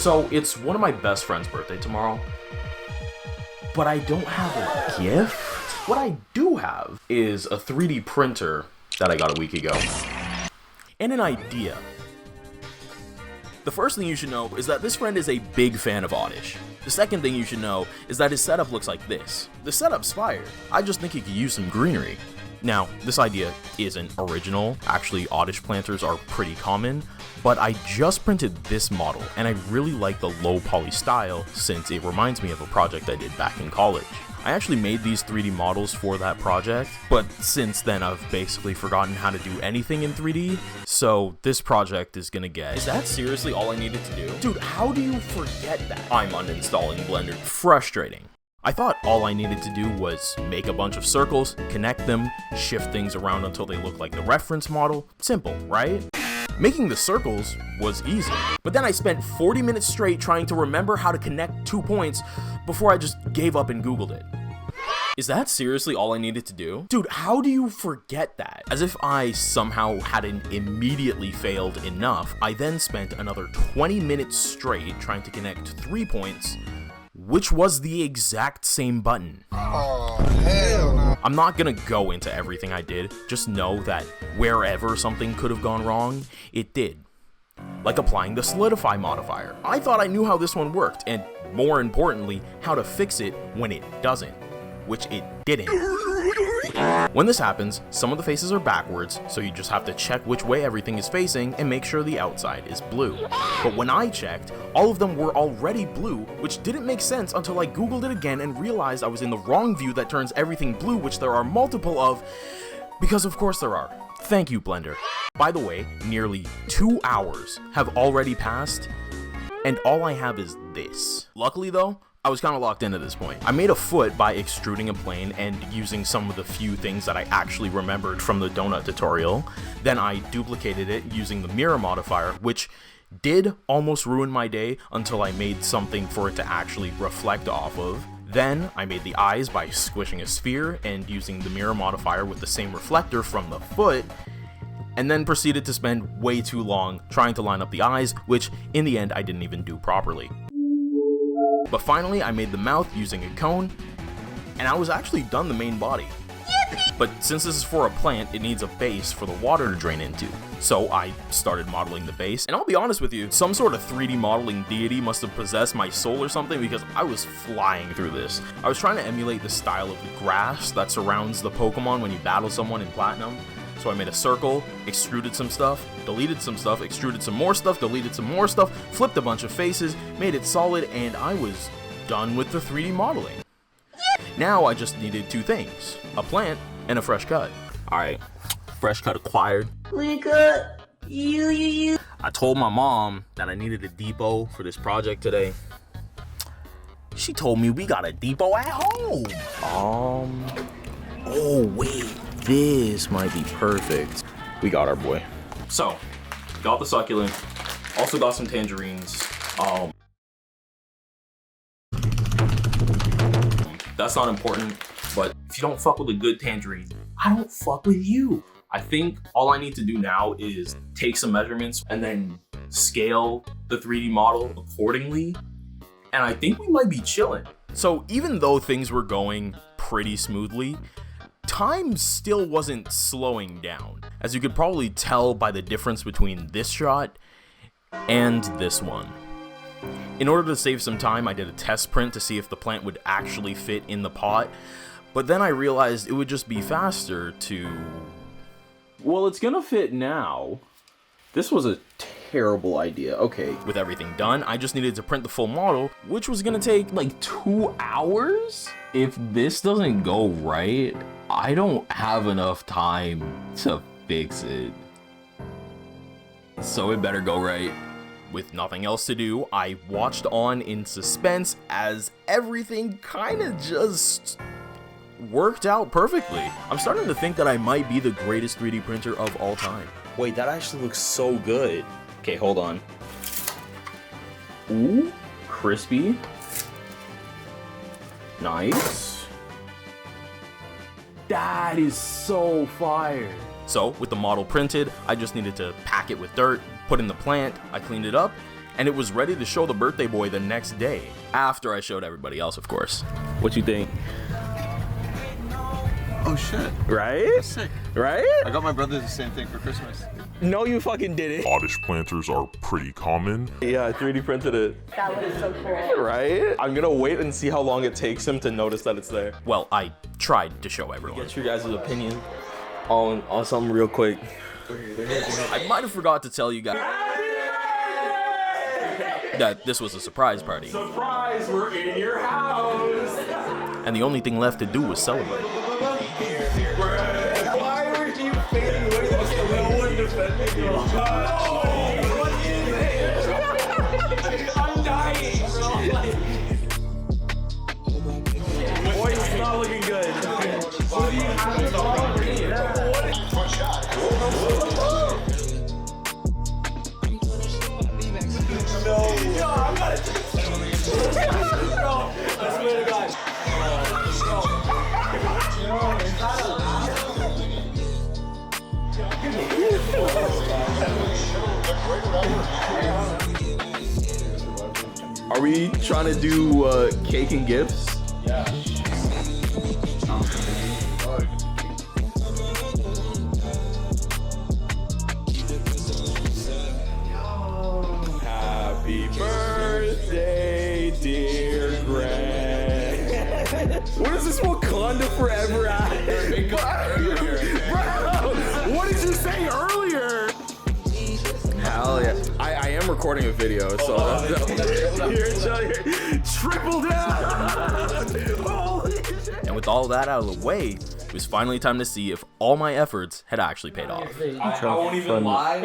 So it's one of my best friend's birthday tomorrow, but I don't have a gift. What I do have is a 3D printer that I got a week ago, and an idea. The first thing you should know is that this friend is a big fan of Oddish. The second thing you should know is that his setup looks like this. The setup's fire. I just think he could use some greenery. Now, this idea isn't original. Actually, Oddish planters are pretty common, but I just printed this model, and I really like the low poly style since it reminds me of a project I did back in college. I actually made these 3D models for that project, but since then I've basically forgotten how to do anything in 3D, so this project is gonna get... Is that seriously all I needed to do? Dude, how do you forget that? I'm uninstalling Blender. Frustrating. I thought all I needed to do was make a bunch of circles, connect them, shift things around until they look like the reference model. Simple, right? Making the circles was easy, but then I spent 40 minutes straight trying to remember how to connect 2 points before I just gave up and Googled it. Is that seriously all I needed to do? Dude, how do you forget that? As if I somehow hadn't immediately failed enough, I then spent another 20 minutes straight trying to connect 3 points, which was the exact same button. Oh, hell no. I'm not gonna go into everything I did, just know that wherever something could have gone wrong, it did. Like applying the solidify modifier. I thought I knew how this one worked, and more importantly, how to fix it when it doesn't, which it didn't. When this happens, some of the faces are backwards, so you just have to check which way everything is facing and make sure the outside is blue. But when I checked, all of them were already blue, which didn't make sense until I googled it again and realized I was in the wrong view that turns everything blue, which there are multiple of, because of course there are. Thank you, Blender. By the way, nearly 2 hours have already passed, and all I have is this. Luckily though, I was kind of locked in at this point. I made a foot by extruding a plane and using some of the few things that I actually remembered from the donut tutorial. Then I duplicated it using the mirror modifier, which did almost ruin my day until I made something for it to actually reflect off of. Then I made the eyes by squishing a sphere and using the mirror modifier with the same reflector from the foot, and then proceeded to spend way too long trying to line up the eyes, which in the end I didn't even do properly. But finally, I made the mouth using a cone, and I was actually done the main body. Yippee! But since this is for a plant, it needs a base for the water to drain into. So I started modeling the base, and I'll be honest with you, some sort of 3D modeling deity must have possessed my soul or something, because I was flying through this. I was trying to emulate the style of the grass that surrounds the Pokemon when you battle someone in Platinum. So I made a circle, extruded some stuff, deleted some stuff, extruded some more stuff, deleted some more stuff, flipped a bunch of faces, made it solid, and I was done with the 3D modeling. Now I just needed 2 things, a plant and a fresh cut. Alright, fresh cut acquired. Wake up, you. I told my mom that I needed a depot for this project today. She told me we got a depot at home. Oh wait. This might be perfect. We got our boy. So, got the succulent. Also got some tangerines. That's not important, but if you don't fuck with a good tangerine, I don't fuck with you. I think all I need to do now is take some measurements and then scale the 3D model accordingly. And I think we might be chilling. So even though things were going pretty smoothly, time still wasn't slowing down, as you could probably tell by the difference between this shot and this one. In order to save some time, I did a test print to see if the plant would actually fit in the pot, but then I realized it would just be faster to... Well, it's gonna fit now. This was a terrible idea. Okay, with everything done, I just needed to print the full model, which was gonna take like 2 hours? If this doesn't go right, I don't have enough time to fix it. So it better go right. With nothing else to do, I watched on in suspense as everything kinda just worked out perfectly. I'm starting to think that I might be the greatest 3D printer of all time. Wait, that actually looks so good. Okay, hold on. Ooh, crispy. Nice. That is so fire. So, with the model printed, I just needed to pack it with dirt, put in the plant, I cleaned it up, and it was ready to show the birthday boy the next day, after I showed everybody else, of course. What you think? Oh shit. Right? That's sick. Right? I got my brother the same thing for Christmas. No, you fucking didn't. Oddish planters are pretty common. Yeah, I 3D printed it. That looks so cool. Right? I'm gonna wait and see how long it takes him to notice that it's there. Well, I tried to show everyone. Get your guys' opinion on something real quick. I might have forgot to tell you guys that this was a surprise party. Surprise, we're in your house! And the only thing left to do was celebrate. Why were you fading away? No one defending you. I'm dying, bro. Boy, it's not looking good. What do you have? No, I'm not. No, I swear to God. Are we trying to do cake and gifts? Yeah. Happy birthday, dear Greg. What is this Wakanda Forever at? Bro, what did you say earlier? Hell yeah. I am recording a video, so here, triple down! Holy shit. And with all that out of the way, it was finally time to see if all my efforts had actually paid off. I won't even lie.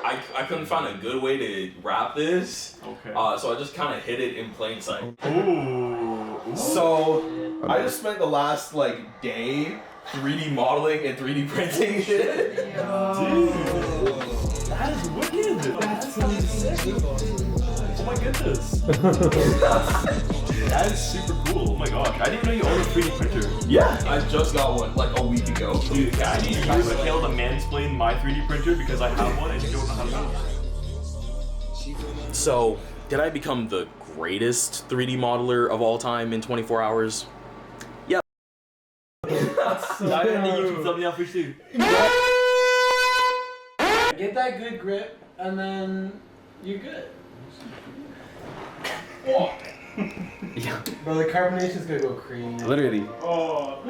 I couldn't find a good way to wrap this. Okay. So I just kind of hid it in plain sight. Ooh. So I just spent the last like day 3D modeling and 3D printing shit. Dude. That is wicked. That's sick. Oh my goodness. That is super cool. Oh my gosh. I didn't know you owned a 3D printer. Yeah. I just got one like a week ago. Dude, I need you to mansplain my 3D printer because I have one and you don't know how to use it. So, did I become the greatest 3D modeler of all time in 24 hours? Yep. I didn't think you should thumbnail for you. Get that good grip, and then you're good. Yeah. Bro, the carbonation's gonna go crazy. Literally. Oh.